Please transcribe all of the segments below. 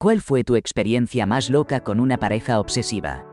¿Cuál fue tu experiencia más loca con una pareja obsesiva?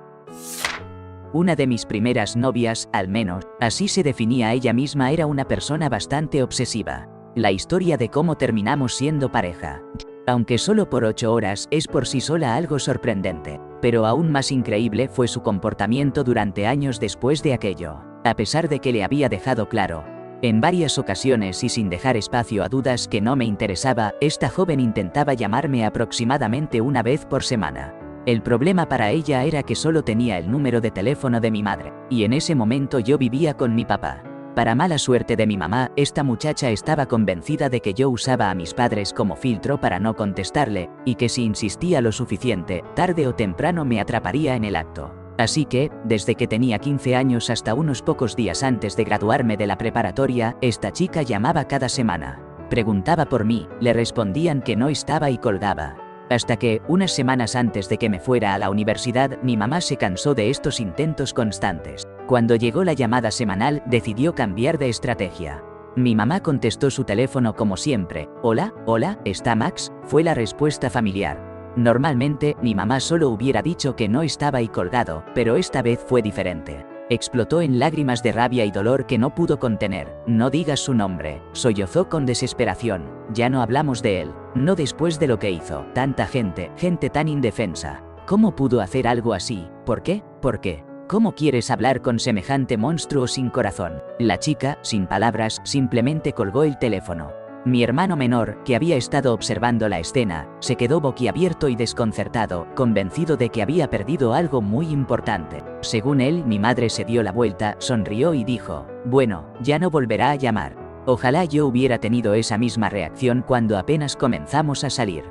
Una de mis primeras novias, al menos, así se definía ella misma, era una persona bastante obsesiva. La historia de cómo terminamos siendo pareja, aunque solo por 8 horas, es por sí sola algo sorprendente. Pero aún más increíble fue su comportamiento durante años después de aquello. A pesar de que le había dejado claro, en varias ocasiones y sin dejar espacio a dudas, que no me interesaba, esta joven intentaba llamarme aproximadamente una vez por semana. El problema para ella era que solo tenía el número de teléfono de mi madre, y en ese momento yo vivía con mi papá. Para mala suerte de mi mamá, esta muchacha estaba convencida de que yo usaba a mis padres como filtro para no contestarle, y que si insistía lo suficiente, tarde o temprano me atraparía en el acto. Así que, desde que tenía 15 años hasta unos pocos días antes de graduarme de la preparatoria, esta chica llamaba cada semana. Preguntaba por mí, le respondían que no estaba y colgaba. Hasta que, unas semanas antes de que me fuera a la universidad, mi mamá se cansó de estos intentos constantes. Cuando llegó la llamada semanal, decidió cambiar de estrategia. Mi mamá contestó su teléfono como siempre. «Hola, hola, ¿está Max?», fue la respuesta familiar. Normalmente, mi mamá solo hubiera dicho que no estaba y colgado, pero esta vez fue diferente. Explotó en lágrimas de rabia y dolor que no pudo contener. «No digas su nombre», sollozó con desesperación. «Ya no hablamos de él. No después de lo que hizo. Tanta gente tan indefensa. ¿Cómo pudo hacer algo así? ¿Por qué? ¿Por qué? ¿Cómo quieres hablar con semejante monstruo sin corazón?». La chica, sin palabras, simplemente colgó el teléfono. Mi hermano menor, que había estado observando la escena, se quedó boquiabierto y desconcertado, convencido de que había perdido algo muy importante. Según él, mi madre se dio la vuelta, sonrió y dijo: «Bueno, ya no volverá a llamar». Ojalá yo hubiera tenido esa misma reacción cuando apenas comenzamos a salir.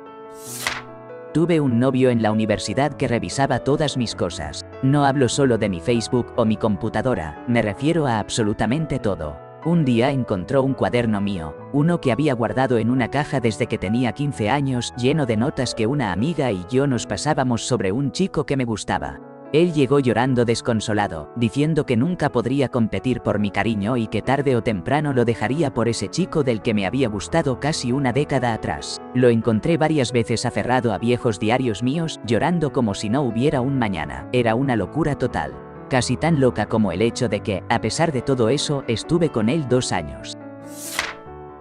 Tuve un novio en la universidad que revisaba todas mis cosas. No hablo solo de mi Facebook o mi computadora, me refiero a absolutamente todo. Un día encontró un cuaderno mío, uno que había guardado en una caja desde que tenía 15 años, lleno de notas que una amiga y yo nos pasábamos sobre un chico que me gustaba. Él llegó llorando desconsolado, diciendo que nunca podría competir por mi cariño y que tarde o temprano lo dejaría por ese chico del que me había gustado casi una década atrás. Lo encontré varias veces aferrado a viejos diarios míos, llorando como si no hubiera un mañana. Era una locura total. Casi tan loca como el hecho de que, a pesar de todo eso, estuve con él 2 años.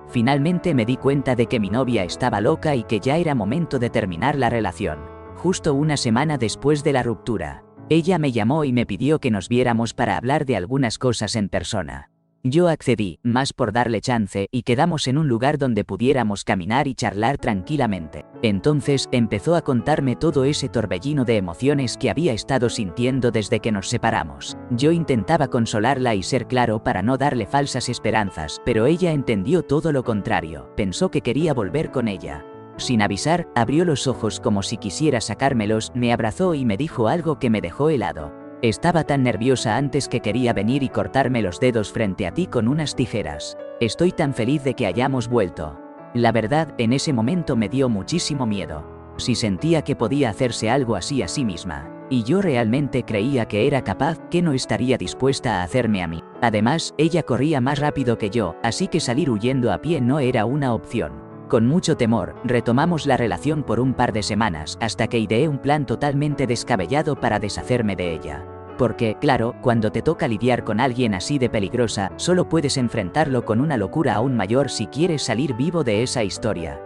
Finalmente me di cuenta de que mi novia estaba loca y que ya era momento de terminar la relación. Justo una semana después de la ruptura, ella me llamó y me pidió que nos viéramos para hablar de algunas cosas en persona. Yo accedí, más por darle chance, y quedamos en un lugar donde pudiéramos caminar y charlar tranquilamente. Entonces empezó a contarme todo ese torbellino de emociones que había estado sintiendo desde que nos separamos. Yo intentaba consolarla y ser claro para no darle falsas esperanzas, pero ella entendió todo lo contrario. Pensó que quería volver con ella. Sin avisar, abrió los ojos como si quisiera sacármelos, me abrazó y me dijo algo que me dejó helado. «Estaba tan nerviosa antes que quería venir y cortarme los dedos frente a ti con unas tijeras. Estoy tan feliz de que hayamos vuelto». La verdad, en ese momento me dio muchísimo miedo. Si sentía que podía hacerse algo así a sí misma, y yo realmente creía que era capaz, ¿qué no estaría dispuesta a hacerme a mí? Además, ella corría más rápido que yo, así que salir huyendo a pie no era una opción. Con mucho temor, retomamos la relación por un par de semanas, hasta que ideé un plan totalmente descabellado para deshacerme de ella. Porque, claro, cuando te toca lidiar con alguien así de peligrosa, solo puedes enfrentarlo con una locura aún mayor si quieres salir vivo de esa historia.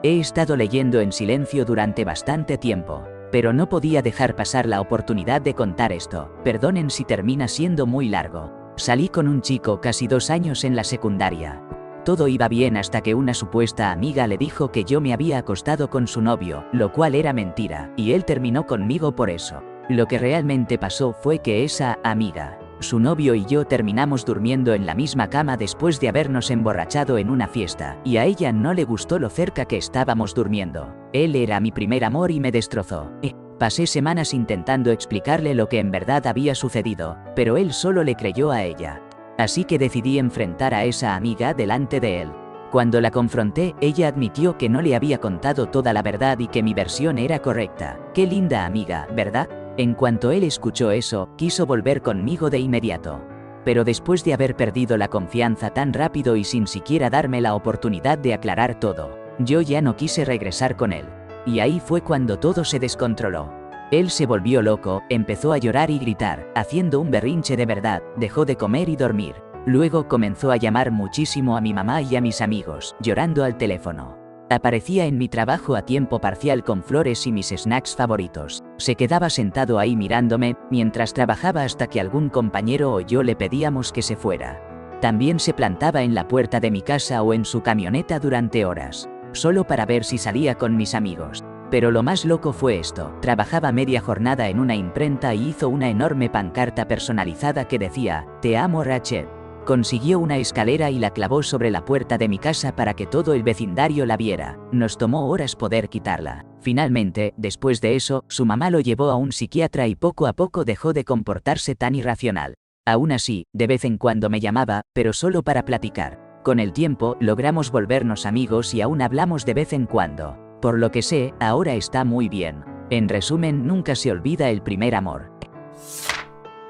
He estado leyendo en silencio durante bastante tiempo, pero no podía dejar pasar la oportunidad de contar esto. Perdonen si termina siendo muy largo. Salí con un chico casi 2 años en la secundaria. Todo iba bien hasta que una supuesta amiga le dijo que yo me había acostado con su novio, lo cual era mentira, y él terminó conmigo por eso. Lo que realmente pasó fue que esa amiga, su novio y yo terminamos durmiendo en la misma cama después de habernos emborrachado en una fiesta, y a ella no le gustó lo cerca que estábamos durmiendo. Él era mi primer amor y me destrozó. Pasé semanas intentando explicarle lo que en verdad había sucedido, pero él solo le creyó a ella. Así que decidí enfrentar a esa amiga delante de él. Cuando la confronté, ella admitió que no le había contado toda la verdad y que mi versión era correcta. Qué linda amiga, ¿verdad? En cuanto él escuchó eso, quiso volver conmigo de inmediato. Pero después de haber perdido la confianza tan rápido y sin siquiera darme la oportunidad de aclarar todo, yo ya no quise regresar con él. Y ahí fue cuando todo se descontroló. Él se volvió loco, empezó a llorar y gritar, haciendo un berrinche de verdad, dejó de comer y dormir. Luego comenzó a llamar muchísimo a mi mamá y a mis amigos, llorando al teléfono. Aparecía en mi trabajo a tiempo parcial con flores y mis snacks favoritos. Se quedaba sentado ahí mirándome, mientras trabajaba hasta que algún compañero o yo le pedíamos que se fuera. También se plantaba en la puerta de mi casa o en su camioneta durante horas, solo para ver si salía con mis amigos. Pero lo más loco fue esto: trabajaba media jornada en una imprenta y hizo una enorme pancarta personalizada que decía, «Te amo, Rachel». Consiguió una escalera y la clavó sobre la puerta de mi casa para que todo el vecindario la viera. Nos tomó horas poder quitarla. Finalmente, después de eso, su mamá lo llevó a un psiquiatra y poco a poco dejó de comportarse tan irracional. Aún así, de vez en cuando me llamaba, pero solo para platicar. Con el tiempo, logramos volvernos amigos y aún hablamos de vez en cuando. Por lo que sé, ahora está muy bien. En resumen, nunca se olvida el primer amor.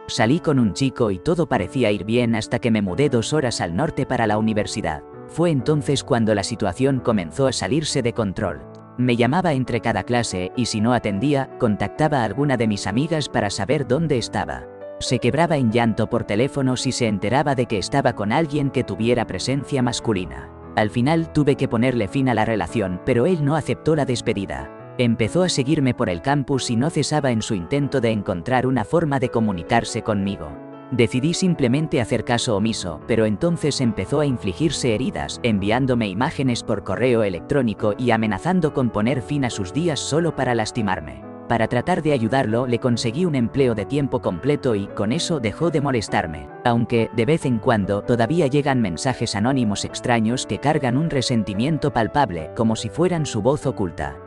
Salí con un chico y todo parecía ir bien hasta que me mudé 2 horas al norte para la universidad. Fue entonces cuando la situación comenzó a salirse de control. Me llamaba entre cada clase y si no atendía, contactaba a alguna de mis amigas para saber dónde estaba. Se quebraba en llanto por teléfono si se enteraba de que estaba con alguien que tuviera presencia masculina. Al final tuve que ponerle fin a la relación, pero él no aceptó la despedida. Empezó a seguirme por el campus y no cesaba en su intento de encontrar una forma de comunicarse conmigo. Decidí simplemente hacer caso omiso, pero entonces empezó a infligirse heridas, enviándome imágenes por correo electrónico y amenazando con poner fin a sus días solo para lastimarme. Para tratar de ayudarlo, le conseguí un empleo de tiempo completo y, con eso, dejó de molestarme. Aunque, de vez en cuando, todavía llegan mensajes anónimos extraños que cargan un resentimiento palpable, como si fueran su voz oculta.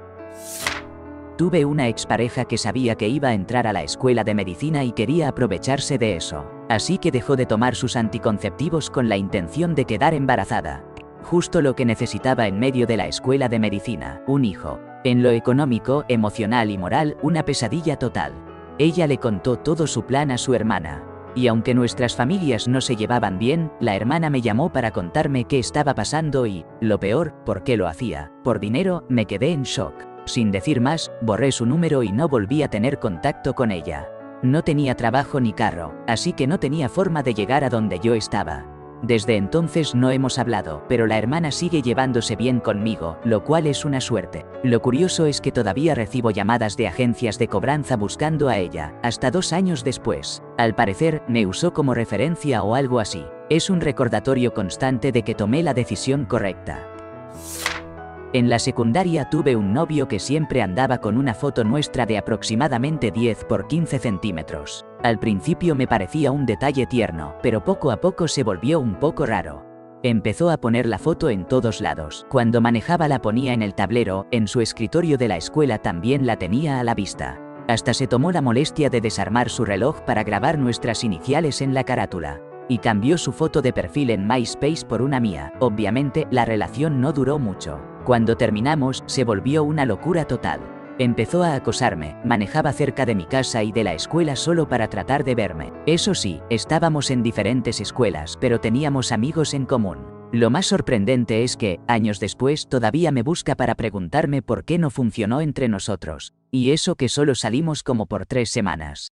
Tuve una expareja que sabía que iba a entrar a la escuela de medicina y quería aprovecharse de eso. Así que dejó de tomar sus anticonceptivos con la intención de quedar embarazada. Justo lo que necesitaba en medio de la escuela de medicina, un hijo. En lo económico, emocional y moral, una pesadilla total. Ella le contó todo su plan a su hermana. Y aunque nuestras familias no se llevaban bien, la hermana me llamó para contarme qué estaba pasando y, lo peor, por qué lo hacía. Por dinero, me quedé en shock. Sin decir más, borré su número y no volví a tener contacto con ella. No tenía trabajo ni carro, así que no tenía forma de llegar a donde yo estaba. Desde entonces no hemos hablado, pero la hermana sigue llevándose bien conmigo, lo cual es una suerte. Lo curioso es que todavía recibo llamadas de agencias de cobranza buscando a ella, hasta 2 años después. Al parecer, me usó como referencia o algo así. Es un recordatorio constante de que tomé la decisión correcta. En la secundaria tuve un novio que siempre andaba con una foto nuestra de aproximadamente 10 por 15 centímetros. Al principio me parecía un detalle tierno, pero poco a poco se volvió un poco raro. Empezó a poner la foto en todos lados. Cuando manejaba la ponía en el tablero, en su escritorio de la escuela también la tenía a la vista. Hasta se tomó la molestia de desarmar su reloj para grabar nuestras iniciales en la carátula. Y cambió su foto de perfil en MySpace por una mía. Obviamente, la relación no duró mucho. Cuando terminamos, se volvió una locura total. Empezó a acosarme, manejaba cerca de mi casa y de la escuela solo para tratar de verme. Eso sí, estábamos en diferentes escuelas, pero teníamos amigos en común. Lo más sorprendente es que, años después, todavía me busca para preguntarme por qué no funcionó entre nosotros. Y eso que solo salimos como por 3 semanas.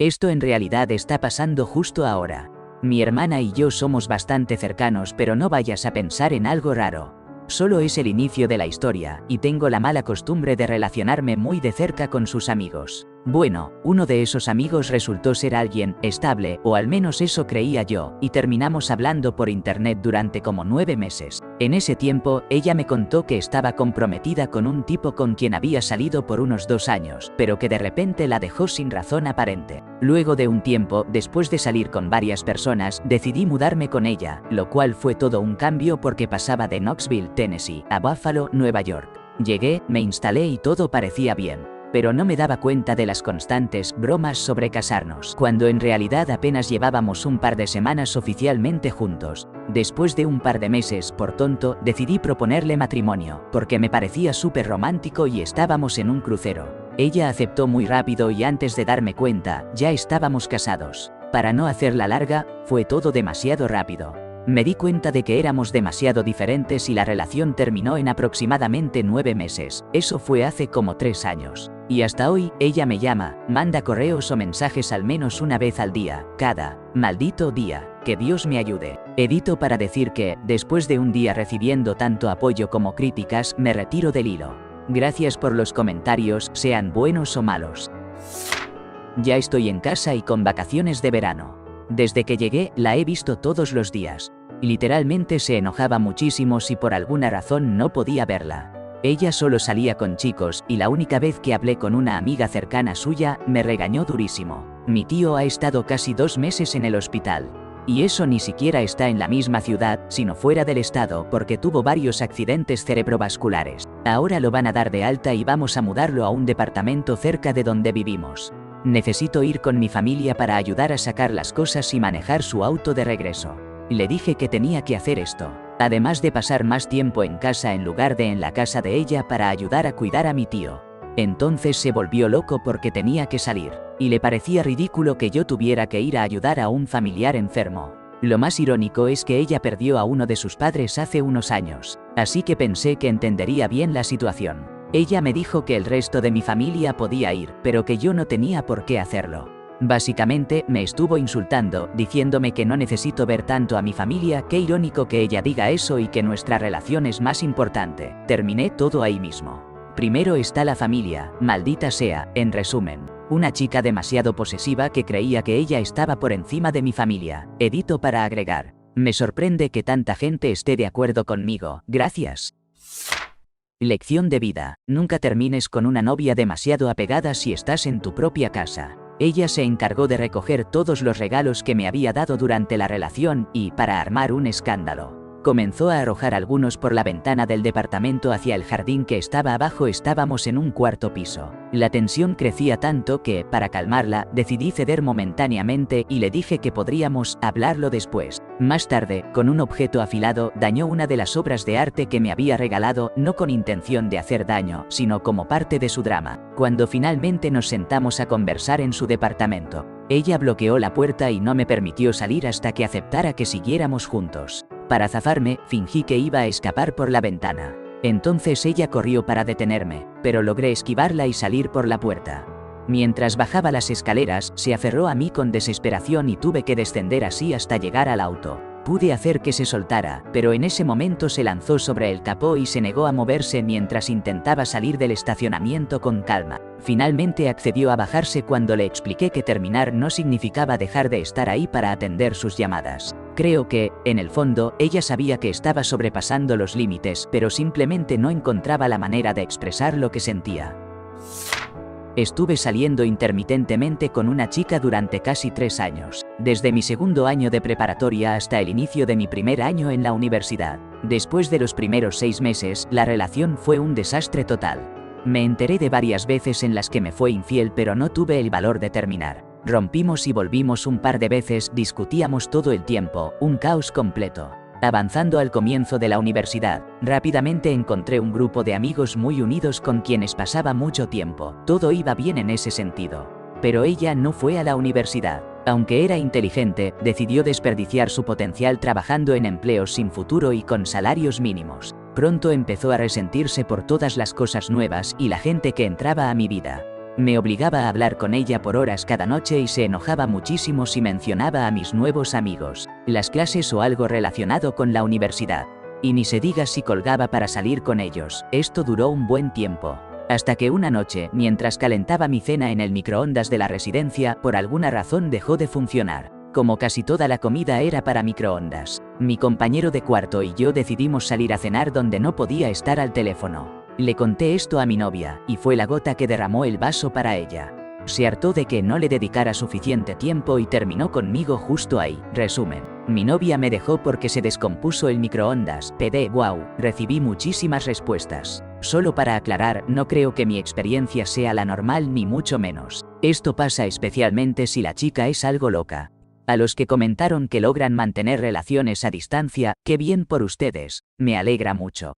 Esto en realidad está pasando justo ahora. Mi hermana y yo somos bastante cercanos, pero no vayas a pensar en algo raro. Solo es el inicio de la historia, y tengo la mala costumbre de relacionarme muy de cerca con sus amigos. Bueno, uno de esos amigos resultó ser alguien estable, o al menos eso creía yo, y terminamos hablando por internet durante como 9 meses. En ese tiempo, ella me contó que estaba comprometida con un tipo con quien había salido por unos 2 años, pero que de repente la dejó sin razón aparente. Luego de un tiempo, después de salir con varias personas, decidí mudarme con ella, lo cual fue todo un cambio porque pasaba de Knoxville, Tennessee, a Buffalo, Nueva York. Llegué, me instalé y todo parecía bien. Pero no me daba cuenta de las constantes bromas sobre casarnos, cuando en realidad apenas llevábamos un par de semanas oficialmente juntos. Después de un par de meses, por tonto, decidí proponerle matrimonio, porque me parecía súper romántico y estábamos en un crucero. Ella aceptó muy rápido y antes de darme cuenta, ya estábamos casados. Para no hacerla larga, fue todo demasiado rápido. Me di cuenta de que éramos demasiado diferentes y la relación terminó en aproximadamente 9 meses. Eso fue hace como 3 años. Y hasta hoy, ella me llama, manda correos o mensajes al menos una vez al día, cada maldito día. Que Dios me ayude. Edito para decir que, después de un día recibiendo tanto apoyo como críticas, me retiro del hilo. Gracias por los comentarios, sean buenos o malos. Ya estoy en casa y con vacaciones de verano. Desde que llegué, la he visto todos los días. Literalmente se enojaba muchísimo si por alguna razón no podía verla. Ella solo salía con chicos y la única vez que hablé con una amiga cercana suya, me regañó durísimo. Mi tío ha estado casi 2 meses en el hospital. Y eso ni siquiera está en la misma ciudad, sino fuera del estado, porque tuvo varios accidentes cerebrovasculares. Ahora lo van a dar de alta y vamos a mudarlo a un departamento cerca de donde vivimos. Necesito ir con mi familia para ayudar a sacar las cosas y manejar su auto de regreso. Le dije que tenía que hacer esto, además de pasar más tiempo en casa en lugar de en la casa de ella para ayudar a cuidar a mi tío. Entonces se volvió loco porque tenía que salir, y le parecía ridículo que yo tuviera que ir a ayudar a un familiar enfermo. Lo más irónico es que ella perdió a uno de sus padres hace unos años, así que pensé que entendería bien la situación. Ella me dijo que el resto de mi familia podía ir, pero que yo no tenía por qué hacerlo. Básicamente, me estuvo insultando, diciéndome que no necesito ver tanto a mi familia. Qué irónico que ella diga eso y que nuestra relación es más importante. Terminé todo ahí mismo. Primero está la familia, maldita sea, en resumen. Una chica demasiado posesiva que creía que ella estaba por encima de mi familia. Edito para agregar. Me sorprende que tanta gente esté de acuerdo conmigo. Gracias. Lección de vida. Nunca termines con una novia demasiado apegada si estás en tu propia casa. Ella se encargó de recoger todos los regalos que me había dado durante la relación y, para armar un escándalo, comenzó a arrojar algunos por la ventana del departamento hacia el jardín que estaba abajo. Estábamos en un cuarto piso. La tensión crecía tanto que, para calmarla, decidí ceder momentáneamente y le dije que podríamos hablarlo después. Más tarde, con un objeto afilado, dañó una de las obras de arte que me había regalado, no con intención de hacer daño, sino como parte de su drama. Cuando finalmente nos sentamos a conversar en su departamento, ella bloqueó la puerta y no me permitió salir hasta que aceptara que siguiéramos juntos. Para zafarme, fingí que iba a escapar por la ventana. Entonces ella corrió para detenerme, pero logré esquivarla y salir por la puerta. Mientras bajaba las escaleras, se aferró a mí con desesperación y tuve que descender así hasta llegar al auto. Pude hacer que se soltara, pero en ese momento se lanzó sobre el capó y se negó a moverse mientras intentaba salir del estacionamiento con calma. Finalmente accedió a bajarse cuando le expliqué que terminar no significaba dejar de estar ahí para atender sus llamadas. Creo que, en el fondo, ella sabía que estaba sobrepasando los límites, pero simplemente no encontraba la manera de expresar lo que sentía. Estuve saliendo intermitentemente con una chica durante casi 3 años, desde mi segundo año de preparatoria hasta el inicio de mi primer año en la universidad. Después de los primeros 6 meses, la relación fue un desastre total. Me enteré de varias veces en las que me fue infiel, pero no tuve el valor de terminar. Rompimos y volvimos un par de veces, discutíamos todo el tiempo, un caos completo. Avanzando al comienzo de la universidad, rápidamente encontré un grupo de amigos muy unidos con quienes pasaba mucho tiempo. Todo iba bien en ese sentido. Pero ella no fue a la universidad. Aunque era inteligente, decidió desperdiciar su potencial trabajando en empleos sin futuro y con salarios mínimos. Pronto empezó a resentirse por todas las cosas nuevas y la gente que entraba a mi vida. Me obligaba a hablar con ella por horas cada noche y se enojaba muchísimo si mencionaba a mis nuevos amigos, las clases o algo relacionado con la universidad. Y ni se diga si colgaba para salir con ellos. Esto duró un buen tiempo. Hasta que una noche, mientras calentaba mi cena en el microondas de la residencia, por alguna razón dejó de funcionar. Como casi toda la comida era para microondas, mi compañero de cuarto y yo decidimos salir a cenar donde no podía estar al teléfono. Le conté esto a mi novia, y fue la gota que derramó el vaso para ella. Se hartó de que no le dedicara suficiente tiempo y terminó conmigo justo ahí. Resumen. Mi novia me dejó porque se descompuso el microondas. PD, wow, recibí muchísimas respuestas. Solo para aclarar, no creo que mi experiencia sea la normal ni mucho menos. Esto pasa especialmente si la chica es algo loca. A los que comentaron que logran mantener relaciones a distancia, qué bien por ustedes, me alegra mucho.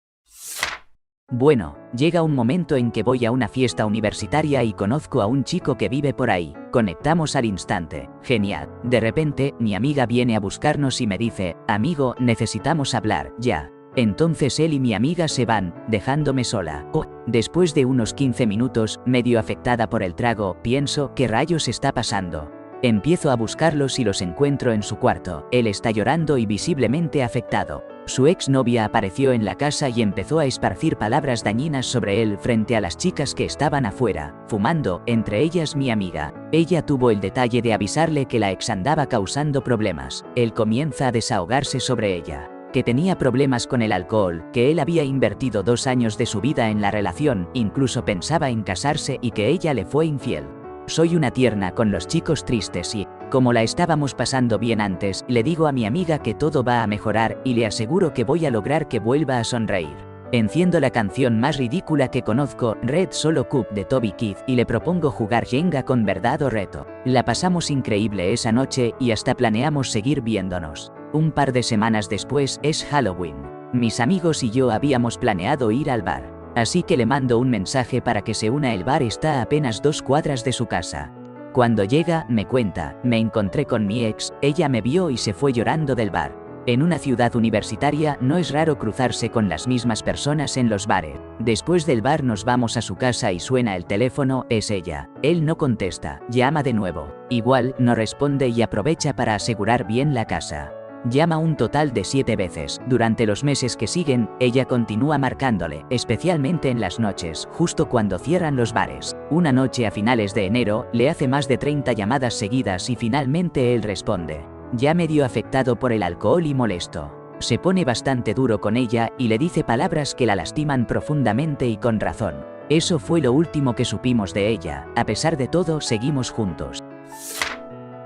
Bueno, llega un momento en que voy a una fiesta universitaria y conozco a un chico que vive por ahí. Conectamos al instante. Genial. De repente, mi amiga viene a buscarnos y me dice, amigo, necesitamos hablar, ya. Entonces él y mi amiga se van, dejándome sola. Después de unos 15 minutos, medio afectada por el trago, pienso, ¿qué rayos está pasando? Empiezo a buscarlos y los encuentro en su cuarto. Él está llorando y visiblemente afectado. Su exnovia apareció en la casa y empezó a esparcir palabras dañinas sobre él frente a las chicas que estaban afuera, fumando, entre ellas mi amiga. Ella tuvo el detalle de avisarle que la ex andaba causando problemas. Él comienza a desahogarse sobre ella, que tenía problemas con el alcohol, que él había invertido 2 años de su vida en la relación, incluso pensaba en casarse y que ella le fue infiel. Soy una tierna con los chicos tristes y, como la estábamos pasando bien antes, le digo a mi amiga que todo va a mejorar y le aseguro que voy a lograr que vuelva a sonreír. Enciendo la canción más ridícula que conozco, Red Solo Cup de Toby Keith, y le propongo jugar Jenga con verdad o reto. La pasamos increíble esa noche y hasta planeamos seguir viéndonos. Un par de semanas después es Halloween. Mis amigos y yo habíamos planeado ir al bar. Así que le mando un mensaje para que se una. El bar está a apenas 2 cuadras de su casa. Cuando llega, me cuenta, me encontré con mi ex, ella me vio y se fue llorando del bar. En una ciudad universitaria no es raro cruzarse con las mismas personas en los bares. Después del bar nos vamos a su casa y suena el teléfono, es ella. Él no contesta, llama de nuevo. Igual, no responde y aprovecha para asegurar bien la casa. Llama un total de 7 veces. Durante los meses que siguen, ella continúa marcándole, especialmente en las noches, justo cuando cierran los bares. Una noche a finales de enero, le hace más de 30 llamadas seguidas y finalmente él responde. Ya medio afectado por el alcohol y molesto. Se pone bastante duro con ella y le dice palabras que la lastiman profundamente y con razón. Eso fue lo último que supimos de ella. A pesar de todo, seguimos juntos.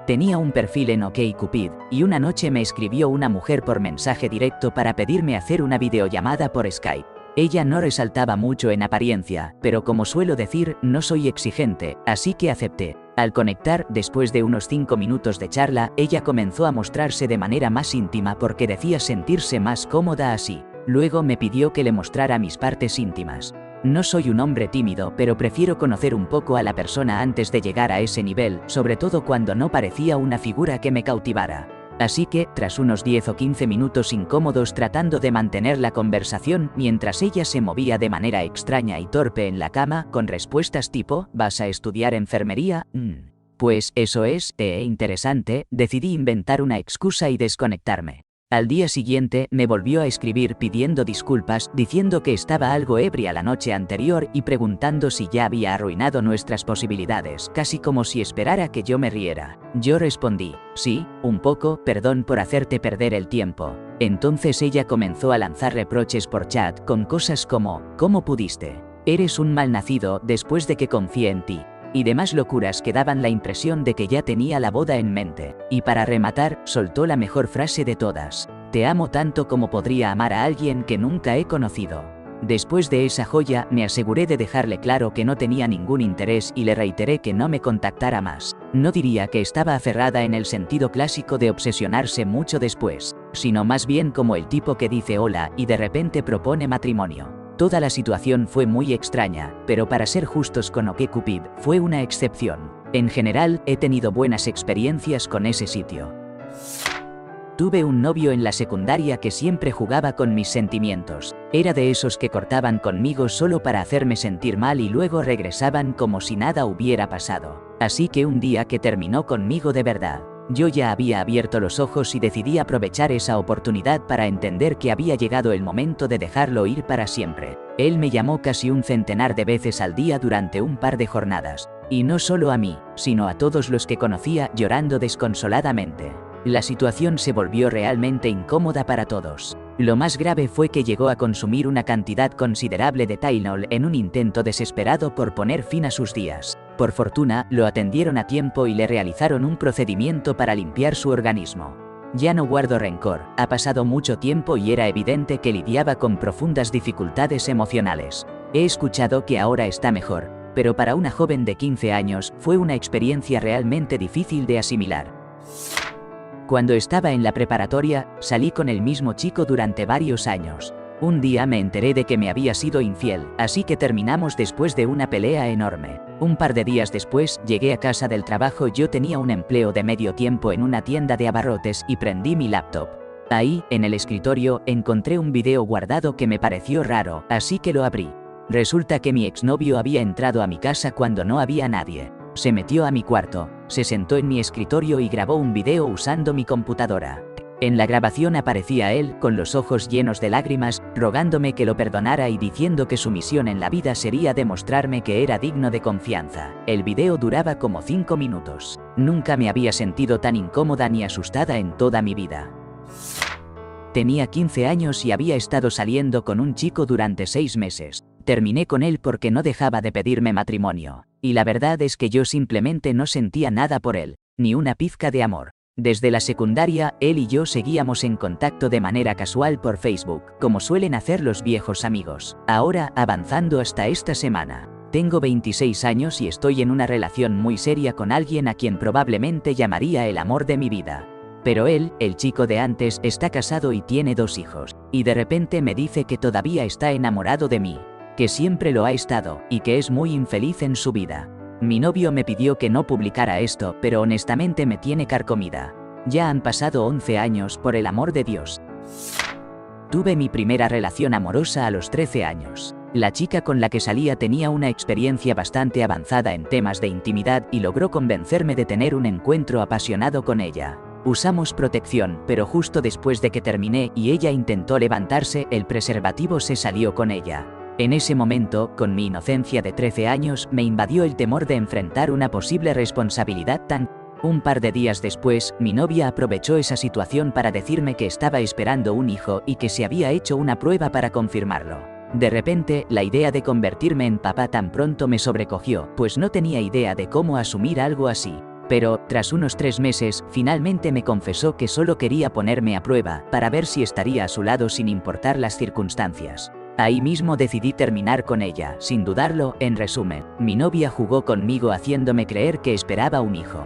Tenía un perfil en OkCupid, y una noche me escribió una mujer por mensaje directo para pedirme hacer una videollamada por Skype. Ella no resaltaba mucho en apariencia, pero como suelo decir, no soy exigente, así que acepté. Al conectar, después de unos 5 minutos de charla, ella comenzó a mostrarse de manera más íntima porque decía sentirse más cómoda así. Luego me pidió que le mostrara mis partes íntimas. No soy un hombre tímido, pero prefiero conocer un poco a la persona antes de llegar a ese nivel, sobre todo cuando no parecía una figura que me cautivara. Así que, tras unos 10 o 15 minutos incómodos tratando de mantener la conversación mientras ella se movía de manera extraña y torpe en la cama, con respuestas tipo, ¿vas a estudiar enfermería? Pues eso es, interesante, decidí inventar una excusa y desconectarme. Al día siguiente, me volvió a escribir pidiendo disculpas, diciendo que estaba algo ebria la noche anterior y preguntando si ya había arruinado nuestras posibilidades, casi como si esperara que yo me riera. Yo respondí, sí, un poco, perdón por hacerte perder el tiempo. Entonces ella comenzó a lanzar reproches por chat con cosas como, ¿cómo pudiste? Eres un malnacido después de que confié en ti. Y demás locuras que daban la impresión de que ya tenía la boda en mente. Y para rematar, soltó la mejor frase de todas. Te amo tanto como podría amar a alguien que nunca he conocido. Después de esa joya, me aseguré de dejarle claro que no tenía ningún interés y le reiteré que no me contactara más. No diría que estaba aferrada en el sentido clásico de obsesionarse mucho después, sino más bien como el tipo que dice hola y de repente propone matrimonio. Toda la situación fue muy extraña, pero para ser justos con OkCupid, fue una excepción. En general, he tenido buenas experiencias con ese sitio. Tuve un novio en la secundaria que siempre jugaba con mis sentimientos. Era de esos que cortaban conmigo solo para hacerme sentir mal y luego regresaban como si nada hubiera pasado. Así que un día que terminó conmigo de verdad, yo ya había abierto los ojos y decidí aprovechar esa oportunidad para entender que había llegado el momento de dejarlo ir para siempre. Él me llamó casi un centenar de veces al día durante un par de jornadas. Y no solo a mí, sino a todos los que conocía, llorando desconsoladamente. La situación se volvió realmente incómoda para todos. Lo más grave fue que llegó a consumir una cantidad considerable de Tylenol en un intento desesperado por poner fin a sus días. Por fortuna, lo atendieron a tiempo y le realizaron un procedimiento para limpiar su organismo. Ya no guardo rencor, ha pasado mucho tiempo y era evidente que lidiaba con profundas dificultades emocionales. He escuchado que ahora está mejor, pero para una joven de 15 años, fue una experiencia realmente difícil de asimilar. Cuando estaba en la preparatoria, salí con el mismo chico durante varios años. Un día me enteré de que me había sido infiel, así que terminamos después de una pelea enorme. Un par de días después, llegué a casa del trabajo. Yo tenía un empleo de medio tiempo en una tienda de abarrotes y prendí mi laptop. Ahí, en el escritorio, encontré un video guardado que me pareció raro, así que lo abrí. Resulta que mi exnovio había entrado a mi casa cuando no había nadie. Se metió a mi cuarto, se sentó en mi escritorio y grabó un video usando mi computadora. En la grabación aparecía él, con los ojos llenos de lágrimas, rogándome que lo perdonara y diciendo que su misión en la vida sería demostrarme que era digno de confianza. El video duraba como 5 minutos. Nunca me había sentido tan incómoda ni asustada en toda mi vida. Tenía 15 años y había estado saliendo con un chico durante 6 meses. Terminé con él porque no dejaba de pedirme matrimonio. Y la verdad es que yo simplemente no sentía nada por él, ni una pizca de amor. Desde la secundaria, él y yo seguíamos en contacto de manera casual por Facebook, como suelen hacer los viejos amigos. Ahora, avanzando hasta esta semana. Tengo 26 años y estoy en una relación muy seria con alguien a quien probablemente llamaría el amor de mi vida. Pero él, el chico de antes, está casado y tiene 2 hijos. Y de repente me dice que todavía está enamorado de mí, que siempre lo ha estado, y que es muy infeliz en su vida. Mi novio me pidió que no publicara esto, pero honestamente me tiene carcomida. Ya han pasado 11 años, por el amor de Dios. Tuve mi primera relación amorosa a los 13 años. La chica con la que salía tenía una experiencia bastante avanzada en temas de intimidad y logró convencerme de tener un encuentro apasionado con ella. Usamos protección, pero justo después de que terminé y ella intentó levantarse, el preservativo se salió con ella. En ese momento, con mi inocencia de 13 años, me invadió el temor de enfrentar una posible responsabilidad tan... Un par de días después, mi novia aprovechó esa situación para decirme que estaba esperando un hijo y que se había hecho una prueba para confirmarlo. De repente, la idea de convertirme en papá tan pronto me sobrecogió, pues no tenía idea de cómo asumir algo así. Pero, tras unos 3 meses, finalmente me confesó que solo quería ponerme a prueba, para ver si estaría a su lado sin importar las circunstancias. Ahí mismo decidí terminar con ella, sin dudarlo. En resumen, mi novia jugó conmigo haciéndome creer que esperaba un hijo.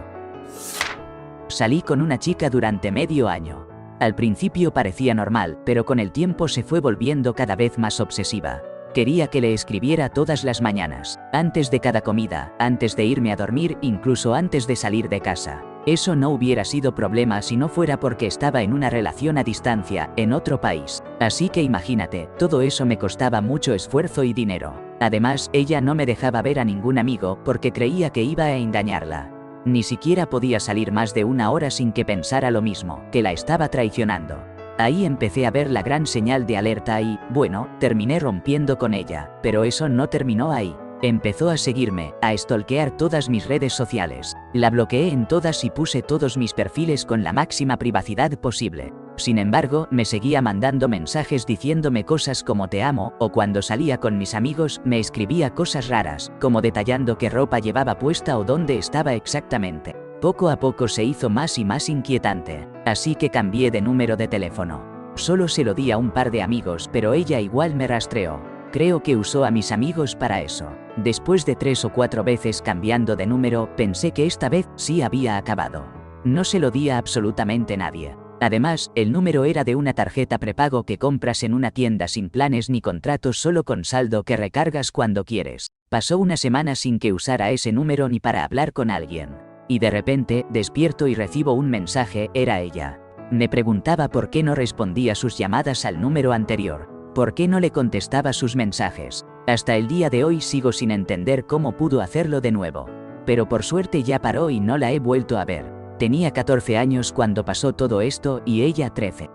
Salí con una chica durante medio año. Al principio parecía normal, pero con el tiempo se fue volviendo cada vez más obsesiva. Quería que le escribiera todas las mañanas, antes de cada comida, antes de irme a dormir, incluso antes de salir de casa. Eso no hubiera sido problema si no fuera porque estaba en una relación a distancia, en otro país. Así que imagínate, todo eso me costaba mucho esfuerzo y dinero. Además, ella no me dejaba ver a ningún amigo porque creía que iba a engañarla. Ni siquiera podía salir más de 1 hora sin que pensara lo mismo, que la estaba traicionando. Ahí empecé a ver la gran señal de alerta y, bueno, terminé rompiendo con ella, pero eso no terminó ahí. Empezó a seguirme, a stalkear todas mis redes sociales. La bloqueé en todas y puse todos mis perfiles con la máxima privacidad posible. Sin embargo, me seguía mandando mensajes diciéndome cosas como te amo, o cuando salía con mis amigos, me escribía cosas raras, como detallando qué ropa llevaba puesta o dónde estaba exactamente. Poco a poco se hizo más y más inquietante, así que cambié de número de teléfono. Solo se lo di a un par de amigos, pero ella igual me rastreó. Creo que usó a mis amigos para eso. Después de 3 o 4 veces cambiando de número, pensé que esta vez sí había acabado. No se lo di a absolutamente nadie. Además, el número era de una tarjeta prepago que compras en una tienda sin planes ni contratos, solo con saldo que recargas cuando quieres. Pasó una semana sin que usara ese número ni para hablar con alguien. Y de repente, despierto y recibo un mensaje. Era ella. Me preguntaba por qué no respondía sus llamadas al número anterior. ¿Por qué no le contestaba sus mensajes? Hasta el día de hoy sigo sin entender cómo pudo hacerlo de nuevo. Pero por suerte ya paró y no la he vuelto a ver. Tenía 14 años cuando pasó todo esto y ella 13.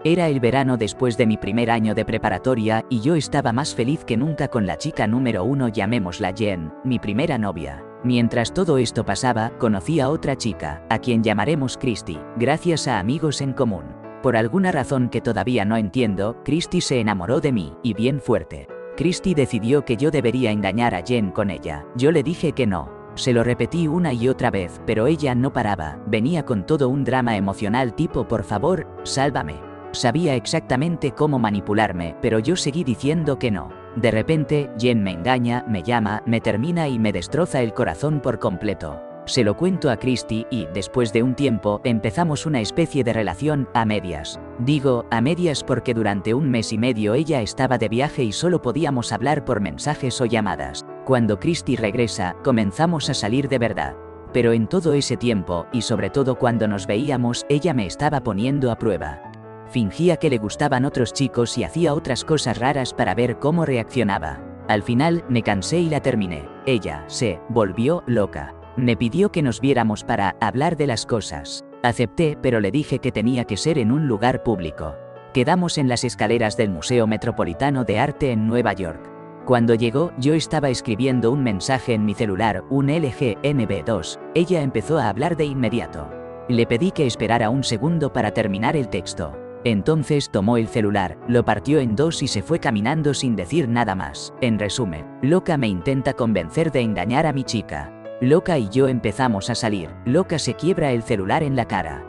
Era el verano después de mi primer año de preparatoria y yo estaba más feliz que nunca con la chica número 1, llamémosla Jen, mi primera novia. Mientras todo esto pasaba, conocí a otra chica, a quien llamaremos Christy, gracias a amigos en común. Por alguna razón que todavía no entiendo, Christy se enamoró de mí, y bien fuerte. Christy decidió que yo debería engañar a Jen con ella. Yo le dije que no. Se lo repetí una y otra vez, pero ella no paraba. Venía con todo un drama emocional tipo por favor, sálvame. Sabía exactamente cómo manipularme, pero yo seguí diciendo que no. De repente, Jen me engaña, me llama, me termina y me destroza el corazón por completo. Se lo cuento a Christy y, después de un tiempo, empezamos una especie de relación a medias. Digo a medias porque durante un mes y medio ella estaba de viaje y solo podíamos hablar por mensajes o llamadas. Cuando Christy regresa, comenzamos a salir de verdad. Pero en todo ese tiempo, y sobre todo cuando nos veíamos, ella me estaba poniendo a prueba. Fingía que le gustaban otros chicos y hacía otras cosas raras para ver cómo reaccionaba. Al final, me cansé y la terminé. Ella se volvió loca. Me pidió que nos viéramos para hablar de las cosas. Acepté, pero le dije que tenía que ser en un lugar público. Quedamos en las escaleras del Museo Metropolitano de Arte en Nueva York. Cuando llegó, yo estaba escribiendo un mensaje en mi celular, un LG MB2. Ella empezó a hablar de inmediato. Le pedí que esperara un segundo para terminar el texto. Entonces tomó el celular, lo partió en dos y se fue caminando sin decir nada más. En resumen, Loca me intenta convencer de engañar a mi chica. Loca y yo empezamos a salir. Loca se quiebra el celular en la cara.